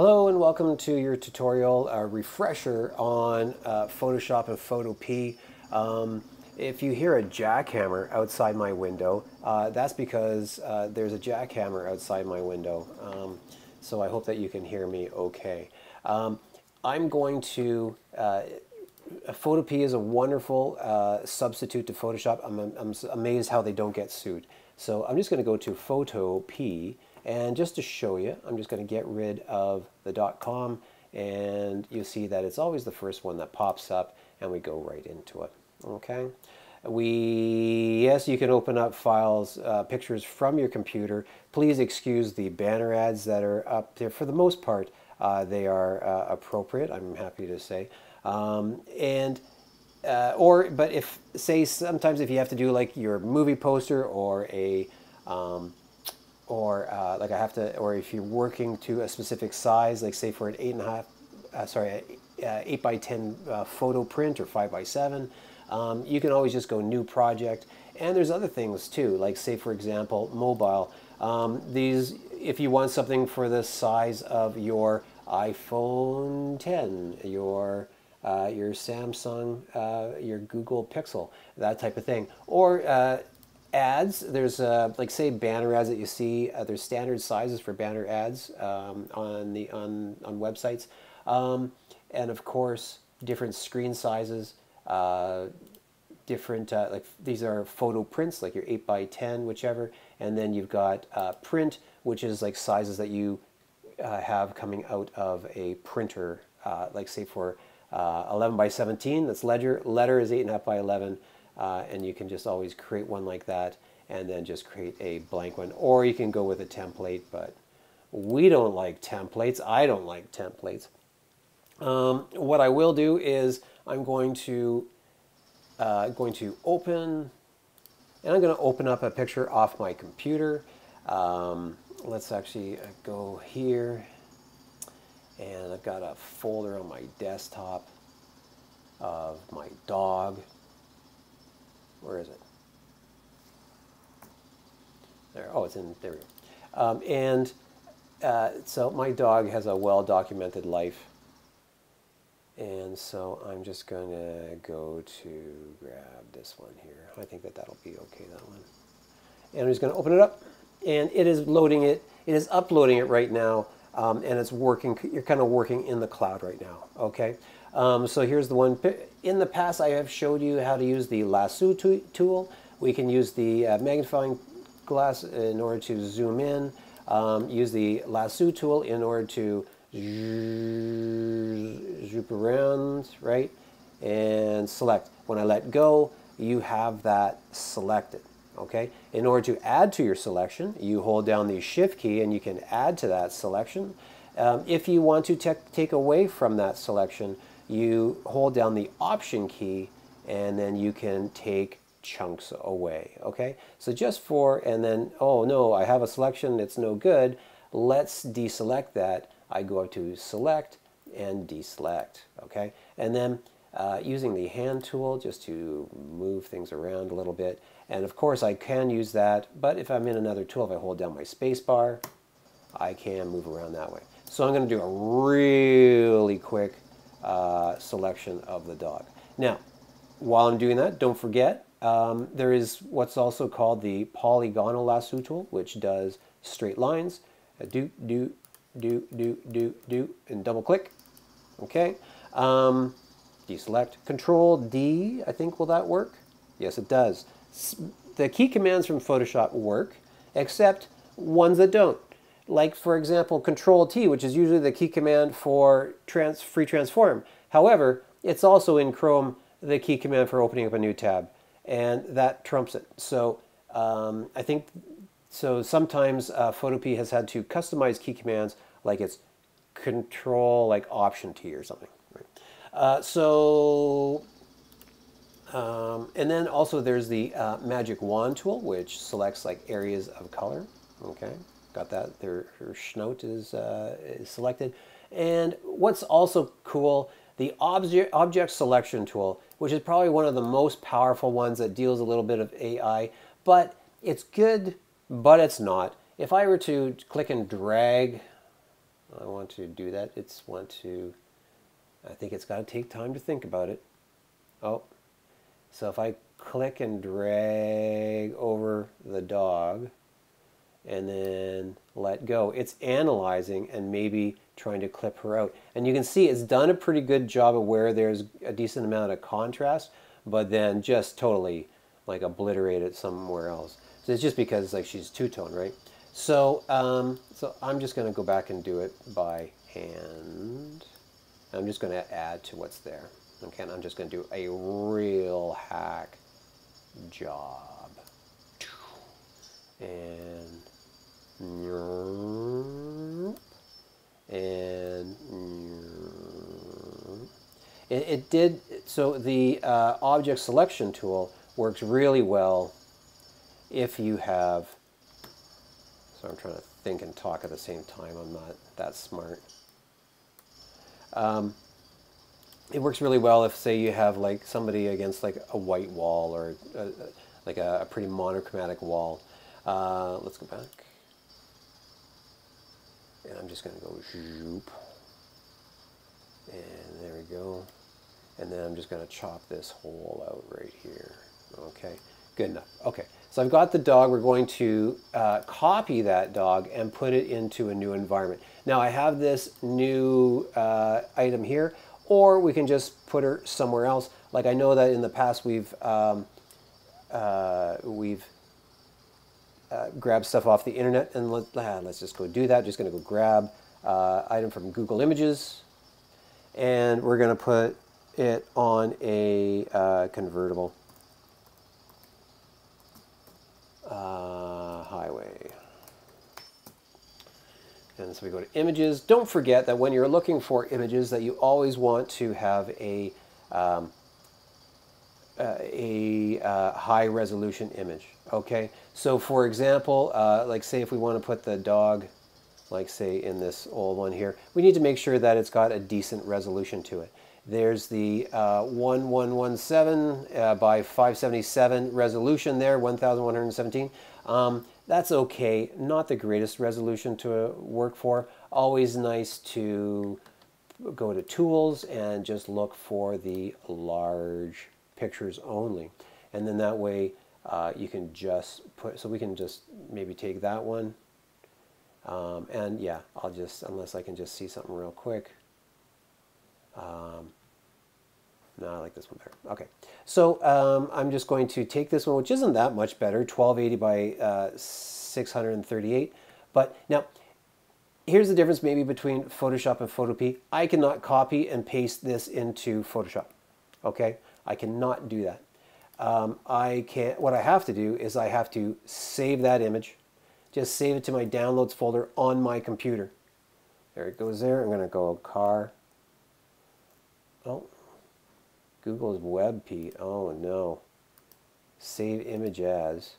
Hello and welcome to your tutorial refresher on Photoshop and Photopea. If you hear a jackhammer outside my window, that's because there's a jackhammer outside my window. So I hope that you can hear me okay. I'm going to, Photopea is a wonderful substitute to Photoshop. I'm amazed how they don't get sued. So I'm just going to go to Photopea. And just to show you, I'm just going to get rid of the .com, and you see that it's always the first one that pops up, and we go right into it. Okay. Yes, you can open up files, pictures from your computer. Please excuse the banner ads that are up there. For the most part, they are appropriate, I'm happy to say. But if, say, sometimes if you have to do like your movie poster or a like I have to, or if you're working to a specific size, like say for an 8 by 10 photo print or 5 by 7, you can always just go new project. And there's other things too, like say for example, mobile. If you want something for the size of your iPhone 10, your Samsung, your Google Pixel, that type of thing, or ads, there's like say banner ads that you see. There's standard sizes for banner ads on websites, and of course different screen sizes, different like these are photo prints, like your 8 by 10, whichever, and then you've got print, which is like sizes that you have coming out of a printer, like say for 11 by 17, that's letter is 8.5 by 11. And you can just always create one like that and then just create a blank one. Or you can go with a template, but we don't like templates. I don't like templates. What I will do is I'm going to open, and I'm going to open up a picture off my computer. Let's actually go here, and I've got a folder on my desktop of my dog. Where is it? There. Oh, it's in there. We go. So my dog has a well-documented life, and so I'm just going to go to grab this one here. I think that that'll be okay. That one. And I'm just going to open it up, and it is loading it. It is uploading it right now, and it's working. You're kind of working in the cloud right now. Okay. So here's the one. In the past, I have showed you how to use the lasso tool. We can use the magnifying glass in order to zoom in. Use the lasso tool in order to zoop around, right? And select. When I let go, you have that selected. Okay. In order to add to your selection, you hold down the Shift key and you can add to that selection. If you want to take away from that selection, you hold down the Option key, and then you can take chunks away. Okay, so just for, and then, oh no, I have a selection that's no good, let's deselect that. I go up to Select and Deselect. Okay, and then using the hand tool just to move things around a little bit. And of course I can use that, but if I'm in another tool, if I hold down my space bar, I can move around that way. So I'm going to do a really quick selection of the dog. Now, while I'm doing that, don't forget, there is what's also called the polygonal lasso tool, which does straight lines. Do, and double click. Okay. Deselect. Control D, I think, will that work? Yes, it does. The key commands from Photoshop work, except ones that don't. Like, for example, Control T, which is usually the key command for free transform. However, it's also in Chrome the key command for opening up a new tab, and that trumps it. So I think, so sometimes Photopea has had to customize key commands, like it's Control, like Option T or something. Right? And then also there's the Magic Wand tool, which selects like areas of color. Okay. Got that. Her schnout is selected. And what's also cool, the object selection tool, which is probably one of the most powerful ones that deals a little bit of AI, but it's good, but it's not. If I were to click and drag I want to do that. I think it's got to take time to think about it. Oh, so if I click and drag over the dog and then let go, it's analyzing and maybe trying to clip her out. And you can see it's done a pretty good job of where there's a decent amount of contrast, but then just totally like obliterate it somewhere else. So it's just because like she's two-tone, right? So, so I'm just going to go back and do it by hand. I'm just going to add to what's there. Okay, and I'm just going to do a real hack job. And it did, so the object selection tool works really well if you have, so I'm trying to think and talk at the same time, I'm not that smart. It works really well if, say, you have like somebody against like a white wall or like a pretty monochromatic wall. Let's go back. And I'm just going to go zoop. And there we go. And then I'm just going to chop this hole out right here. Okay, good enough. Okay, so I've got the dog. We're going to copy that dog and put it into a new environment. Now I have this new item here, or we can just put her somewhere else. Like I know that in the past we've grabbed stuff off the internet, and let's just go do that. Just going to go grab item from Google Images, and we're going to put it on a convertible highway. And so we go to images. Don't forget that when you're looking for images that you always want to have a high resolution image. Okay, so for example, like say if we want to put the dog, like say in this old one here, we need to make sure that it's got a decent resolution to it. There's the 1117 by 577 resolution there, 1117. That's okay, not the greatest resolution to work for. Always nice to go to tools and just look for the large pictures only. And then that way you can just put, so we can just maybe take that one. And yeah, I'll just, unless I can just see something real quick. No, I like this one better. Okay, so I'm just going to take this one, which isn't that much better, 1280 by 638. But now, here's the difference maybe between Photoshop and Photopea. I cannot copy and paste this into Photoshop. Okay, I cannot do that. What I have to do is I have to save that image, just save it to my downloads folder on my computer. There it goes there. I'm going to go car. Oh, Google's WebP. Oh no. Save image as.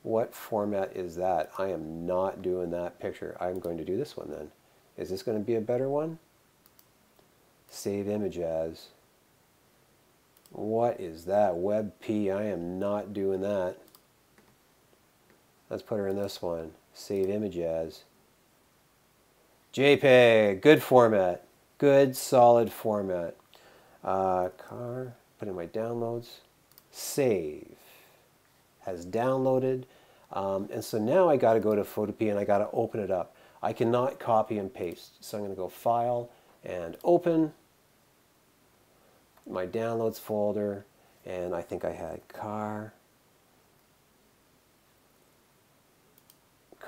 What format is that? I am not doing that picture. I'm going to do this one then. Is this going to be a better one? Save image as. What is that? WebP. I am not doing that. Let's put her in this one. Save image as. JPEG. Good format. Good solid format. Car. Put in my downloads. Save. Has downloaded. And so now I got to go to Photopea and I got to open it up. I cannot copy and paste. So I'm going to go File and Open. My downloads folder. And I think I had car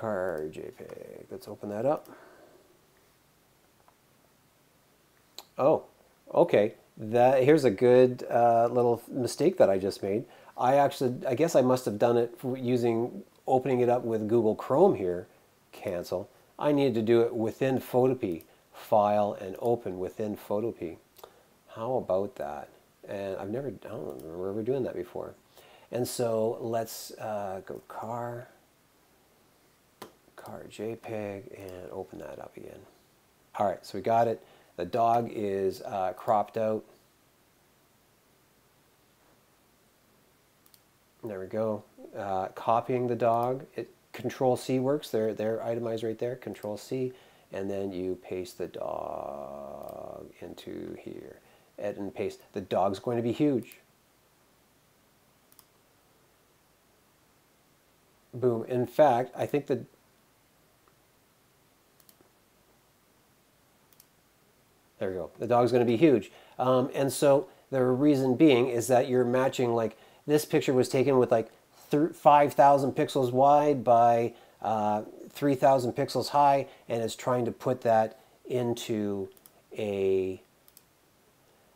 JPEG. Let's open that up. Oh, okay. Here's a good little mistake that I just made. I guess I must have done it using opening it up with Google Chrome here. Cancel. I needed to do it within Photopea. File and Open within Photopea. How about that? And I don't remember ever doing that before. And so let's go car JPEG and open that up again. All right, so we got it. The dog is cropped out. There we go. Copying the dog. Control C works. They're itemized right there. Control C, and then you paste the dog into here. Edit and paste. The dog's going to be huge. Boom. In fact, I think the there we go. The dog's going to be huge. And so the reason being is that you're matching, like, this picture was taken with like 5,000 pixels wide by 3,000 pixels high, and it's trying to put that into a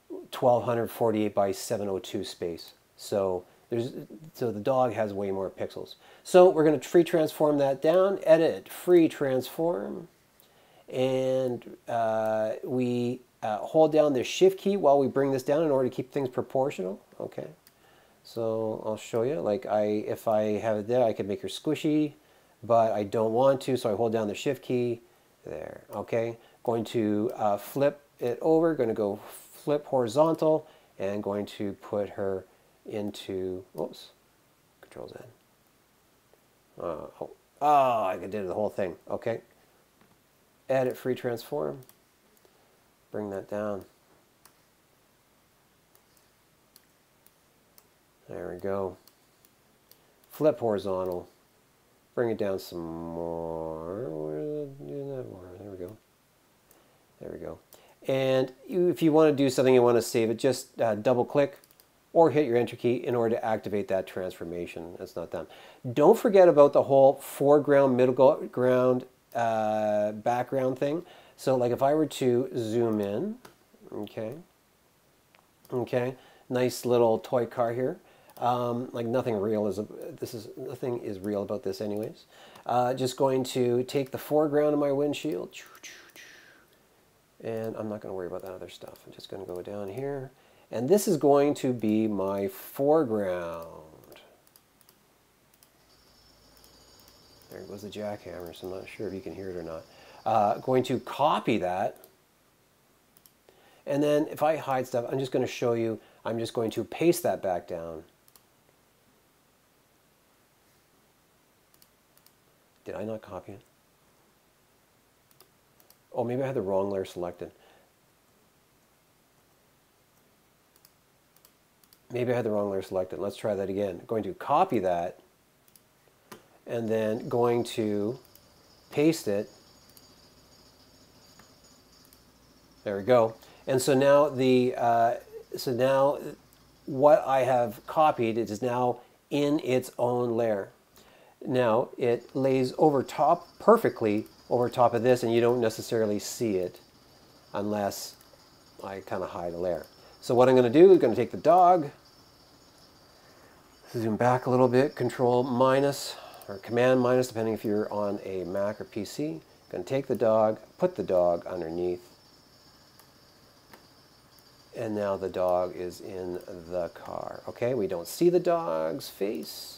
1248 by 702 space. So the dog has way more pixels. So we're going to free transform that down, edit, free transform, and we hold down the shift key while we bring this down in order to keep things proportional. Okay. So I'll show you, like if I have it there, I can make her squishy, but I don't want to, so I hold down the shift key there. Okay, going to flip it over, going to go flip horizontal, and going to put her into, oops, Control Z. I did the whole thing. Okay, edit, free transform, bring that down. There we go. Flip horizontal. Bring it down some more. There we go. There we go. And if you want to do something, you want to save it, just double click or hit your enter key in order to activate that transformation. That's not done. Don't forget about the whole foreground, middle ground, background thing. So like if I were to zoom in, okay, nice little toy car here. Like nothing real is nothing is real about this anyways. Just going to take the foreground of my windshield, and I'm not going to worry about that other stuff. I'm just going to go down here, and this is going to be my foreground. There goes the jackhammer, so I'm not sure if you can hear it or not. Going to copy that, and then if I hide stuff, I'm just going to show you, I'm just going to paste that back down. Did I not copy it? Oh, maybe I had the wrong layer selected. Maybe I had the wrong layer selected. Let's try that again. Going to copy that, and then going to paste it. There we go. And so now what I have copied is now in its own layer. Now it lays over top, perfectly over top of this, and you don't necessarily see it unless I kind of hide a layer. So what I'm going to do is going to take the dog, zoom back a little bit, Control minus or Command minus, depending if you're on a Mac or PC. Going to take the dog, put the dog underneath, and now the dog is in the car. Okay, we don't see the dog's face.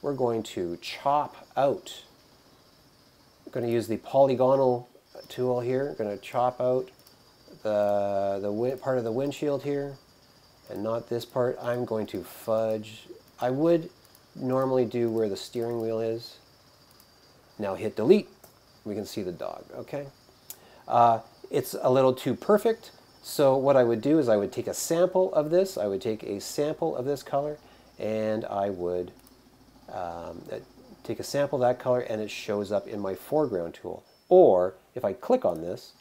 We're going to chop out. I'm going to use the polygonal tool here. I'm going to chop out the part of the windshield here, and not this part. I'm going to fudge. I would normally do where the steering wheel is. Now hit delete. We can see the dog. Okay. It's a little too perfect. So what I would do is I would take a sample of this. I would take a sample of this color, and I would take a sample of that color, and it shows up in my foreground tool. Or if I click on this,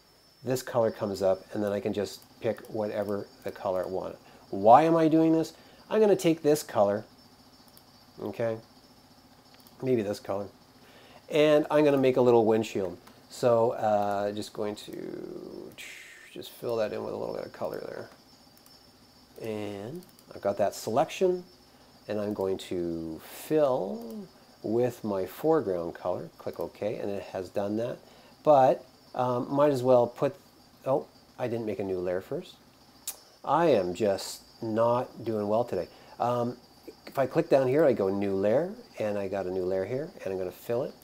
this color comes up, and then I can just pick whatever the color I want. Why am I doing this? I'm going to take this color, okay, maybe this color, and I'm going to make a little windshield. So just going to just fill that in with a little bit of color there. And I've got that selection, and I'm going to fill with my foreground color. Click OK, and it has done that. But might as well put, oh, I didn't make a new layer first. I am just not doing well today. If I click down here, I go new layer, and I got a new layer here, and I'm going to fill it.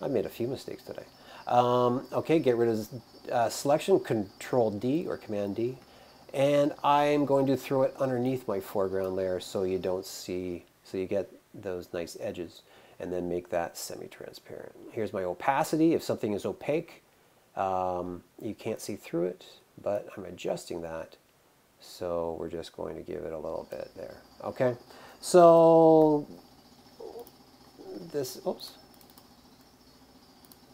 I made a few mistakes today. Okay, get rid of selection, Control D or Command D, and I'm going to throw it underneath my foreground layer so you don't see, so you get those nice edges. and then make that semi-transparent. Here's my opacity. If something is opaque, you can't see through it, but I'm adjusting that. So we're just going to give it a little bit there. Okay, so this, oops,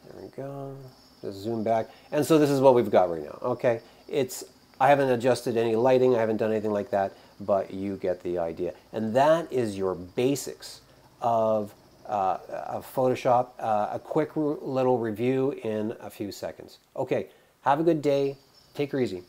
there we go. Just zoom back. And so this is what we've got right now. Okay, I haven't adjusted any lighting, I haven't done anything like that, but you get the idea. And that is your basics of Photoshop. A quick little review in a few seconds. Okay, have a good day. Take her easy.